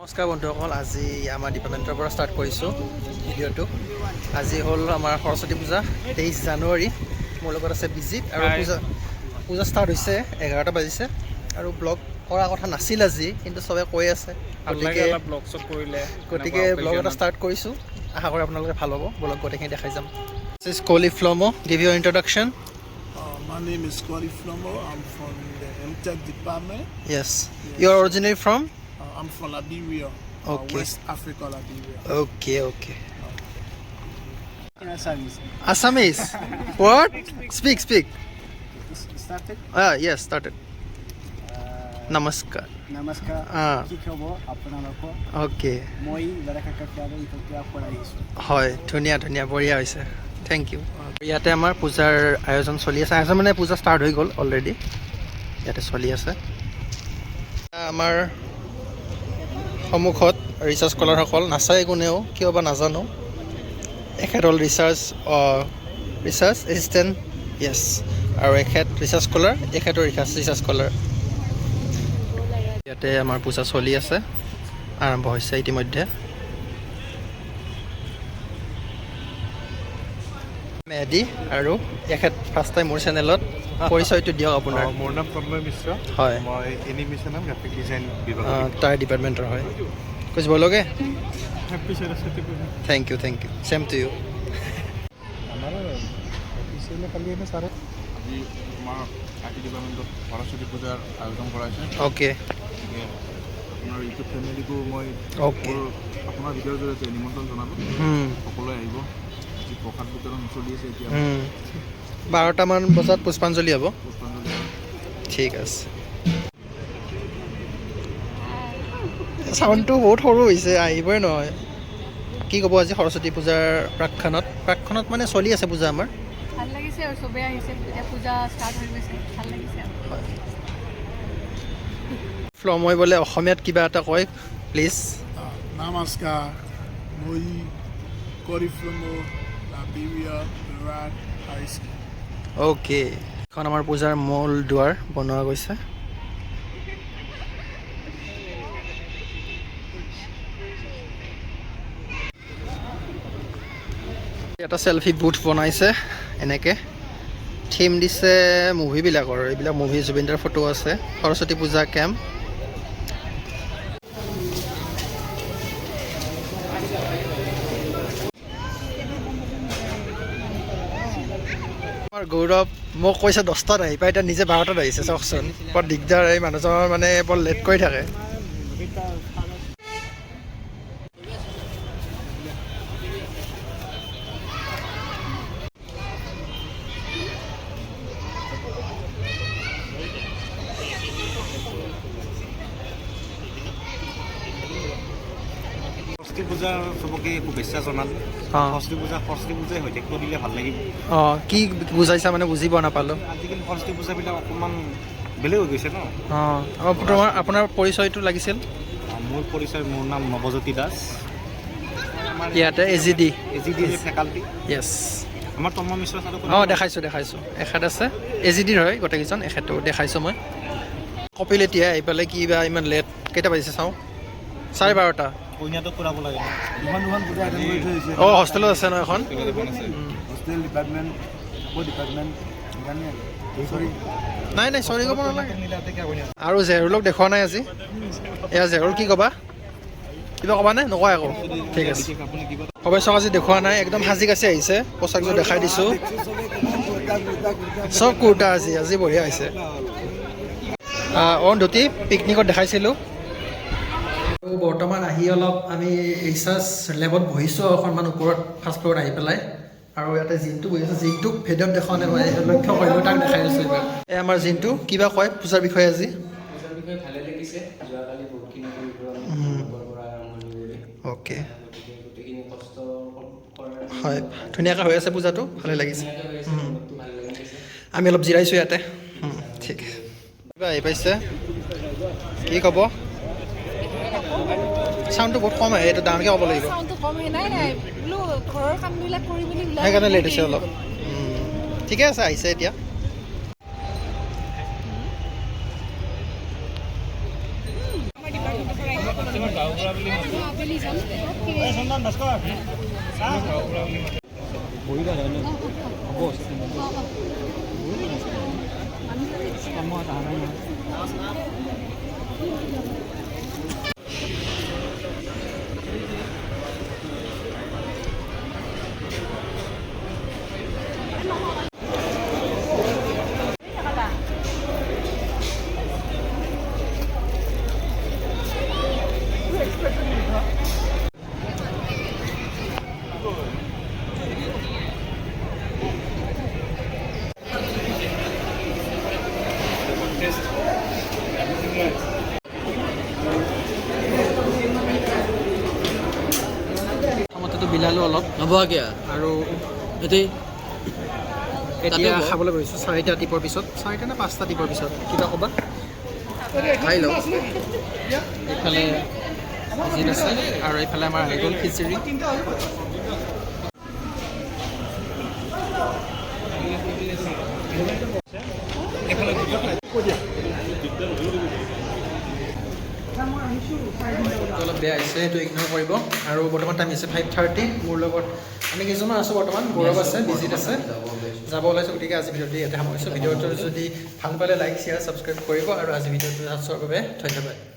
নমস্কাৰ বন্ধুসকল, আজি আমাৰ ডিপাৰ্টমেণ্টৰ পৰা ষ্টাৰ্ট কৰিছোঁ ভিডিঅ'টো। আজি হ'ল আমাৰ সৰস্বতী পূজা 23 জানুৱাৰী। মোৰ লগত আছে বিজিত আৰু পূজা ষ্টাৰ্ট হৈছে 11টা বাজিছে আৰু ব্লগ কৰাৰ কথা নাছিল আজি, কিন্তু চবে কৈ আছে, গতিকে ব্লগ এটা ষ্টাৰ্ট কৰিছোঁ। আশা কৰোঁ আপোনালোকে ভাল হ'ব। ব্লগ গোটেইখিনি দেখাই যাম। This is Koli Flomo. Give your introduction. My name is Koli Flomo. I'm from the MTech department. Yes. You're originally from? I'm from Liberia, Okay. West Africa, Liberia. Okay. Assamese? What? Speak. Started? Yes, started. Namaskar. Namaskar. কি খবৰ আপোনালোকৰ? Okay. মই লৰাকাকাপ্ৰাৰ ইটোকিয়া পৰা আহিছোঁ। হয়, ধুনীয়া বঢ়িয়া হৈছে। Thank you. ইয়াতে আমাৰ পূজাৰ আয়োজন চলি আছে। আয়োজন মানে পূজা ষ্টাৰ্ট হৈ গ'ল অলৰেডি। ইয়াতে চলি আছে। আমাৰ সন্মুখত ৰিচাৰ্চ স্কলাৰসকল নাচায় কোনেও, কিয় বা নাজানো। এখেত হ'ল ৰিচাৰ্চ এছিষ্টেণ্ট, য়েছ, আৰু এখেত ৰিচাৰ্চ স্কলাৰ, এখেতো ৰিচাৰ্চ স্কলাৰ। ইয়াতে আমাৰ পূজা চলি আছে, আৰম্ভ হৈছে ইতিমধ্যে। মেহেদি আৰু এখেত ফাৰ্ষ্ট টাইম মোৰ চেনেলত। পৰিচয়টো দিয়ক আপোনাৰ। মোৰ নাম তন্ময় মিশ্ৰ। হয়, মই এনিমেশ্যন আৰু গ্ৰাফিক ডিজাইন বিভাগ। তাৰ ডিপাৰ্টমেণ্টৰ হয়। কুছ বলোগে? Happy Saraswati Puja. Thank you same to you. আমাৰ অফিচিয়েলি কালি এনে ছাৰে আজি আমাৰ আই.টি. ডিপাৰ্টমেণ্টত সৰস্বতী পূজাৰ আয়োজন কৰা হৈছে। অ'কে গতিকে আপোনাৰ ইউটিউব ফেমিলিকো মই অ'কে আপোনাৰ ভিডিঅ'ৰ জৰিয়তে নিমন্ত্ৰণ জনালোঁ। সকলোৱে আহিব। যি প্ৰসাদ বিতৰণ চলি আছে এতিয়া 12টামান বজাত পুষ্পাঞ্জলি হ'ব। পুষ্পাঞ্জলি ঠিক আছে। চাউণ্ডটো বহুত সৰু হৈছে, আহিবই নহয়। কি ক'ব আজি সৰস্বতী পূজাৰ প্ৰাকক্ষণত মানে চলি আছে পূজা আমাৰ। ভাল লাগিছে আৰু চবেই আহিছে, এতিয়া পূজা ষ্টাৰ্ট হৈ গৈছে, ভাল লাগিছে আৰু। ফ্লমই বোলে অসমীয়াত কিবা এটা কয়, প্লিজ। নমস্কাৰ, মই Koli Flomo, Liberia, Iraq, Haiti. Okay, এখন আমাৰ পূজাৰ মূল দুৱাৰ বনোৱা গৈছে। এটা চেল্ফি বুথ বনাইছে এনেকৈ, থিম দিছে মুভিবিলাকৰ। এইবিলাক মুভি জুবিনদাৰ ফটো আছে। সৰস্বতী পূজা কেম্প। আমাৰ গৌৰৱ মোক কৈছে 10টাত আহি পাই, এতিয়া নিজে 12টাত আহিছে। চাওকচোন, বৰ দিগদাৰ। এই মানুহজনৰ মানে বৰ লেট কৰি থাকে। সৰস্বতী পূজাৰ চবকে শুভেচ্ছা জনালোঁ। সৰস্বতী পূজাই হৈ থাকিব দিলে ভাল লাগিব। কি বুজাইছা মানে বুজি পোৱা নাপালোঁ। আজিকালি সৰস্বতী পূজাবিলাক অকণমান বেলেগ হৈ গৈছে ন। আপোনাৰ পৰিচয়টো লাগিছিল। মোৰ নাম নৱজ্যোতি দাস। ইয়াতে এজিডি ফেকাল্টি। য়েছ। আমাৰ তন্ময় মিশ্ৰ ছাৰক দেখাইছোঁ। এখেত আছে এজিডিৰ হয় গোটেইকেইজন। এখেতো দেখাইছোঁ মই। কপিল এতিয়া আহি পেলাই কিবা ইমান লেট। কেইটা বাজিছে চাওঁ, 12:30। কইনাটো ফুৰাব লাগে। দুখন পূজা এটেণ্ড কৰি থৈ আহিছে। হোষ্টেলত আছে ন এখন। হোষ্টেল ডিপাৰ্টমেণ্ট, ডিপাৰ্টমেণ্ট সেইকাৰণে নাই চৰি ক'ব নালাগে। আৰু জেহৰুলক দেখুওৱা নাই আজি। এয়া জেহৰুল, কি ক'বা? কিবা ক'বা নে নকয় আকৌ? ঠিক আছে। অৱশ্যে আজি দেখুওৱা নাই, একদম সাজি কাচি আহিছে। পোচাকযোৰ দেখাই দিছোঁ। চব কুৰ্তা আজি বঢ়িয়া হৈছে। ধুতি পিকনিকত দেখাইছিলোঁ। বৰ্তমান আহি অলপ আমি ৰিচাৰ্চ লেবত বহিছোঁ অকণমান ওপৰত, ফাৰ্ষ্ট ফ্ল'ৰত আহি পেলাই। আৰু ইয়াতে জিনটো বহি আছে। জিনটোক ভিডিঅ'ত দেখুওৱা নাই, মই লক্ষ্য কৰিলোঁ, তাক দেখাই আছোঁ এইবাৰ। এই আমাৰ জিনটো কিবা কয় পূজাৰ বিষয়ে আজি। পূজাৰ বিষয়ে ভালে লাগিছে। যোৱাকালি বহুতখিনি অ'কে, গোটেইখিনি কষ্ট হয়, ধুনীয়াকৈ হৈ আছে পূজাটো, ভালে লাগিছে। ভাল লাগিছে। আমি অলপ জিৰাইছোঁ ইয়াতে। ঠিক কিবা আহি পাইছে, কি ক'ব? চাউণ্ডটো বহুত কম আহে, এইটো ডাঙৰকৈ ক'ব লাগিব। সেইকাৰণে লেট হৈছে অলপ। ঠিকে আছে, আহিছে এতিয়া। গাঁৱৰ পৰা আবেলি যাম প্ৰথমতেতো বিলালোঁ অলপ হ'ব কিয়া আৰু এতিয়া এতিয়া খাবলৈ গৈছোঁ 4টা টিপৰ পিছত 4টা নে 5টা টিপৰ পিছত কিবা ক'বা খাই লওঁ এইফালে জিন আছে আৰু এইফালে আমাৰ আহি গ'ল খিচিৰি অলপ বেয়া আহিছে সেইটো ইগন'ৰ কৰিব আৰু বৰ্তমান টাইম হৈছে 5:30 মোৰ লগত আমি কেইজনমান আছোঁ বৰ্তমান গৌৰৱ আছে বিজিত আছে যাব ওলাইছোঁ গতিকে আজি ভিডিঅ'টো ইয়াতে সামৰিছোঁ ভিডিঅ'টো যদি ভাল পালে লাইক শ্বেয়াৰ ছাবস্ক্ৰাইব কৰিব আৰু আজি ভিডিঅ'টো চোৱাৰ বাবে ধন্যবাদ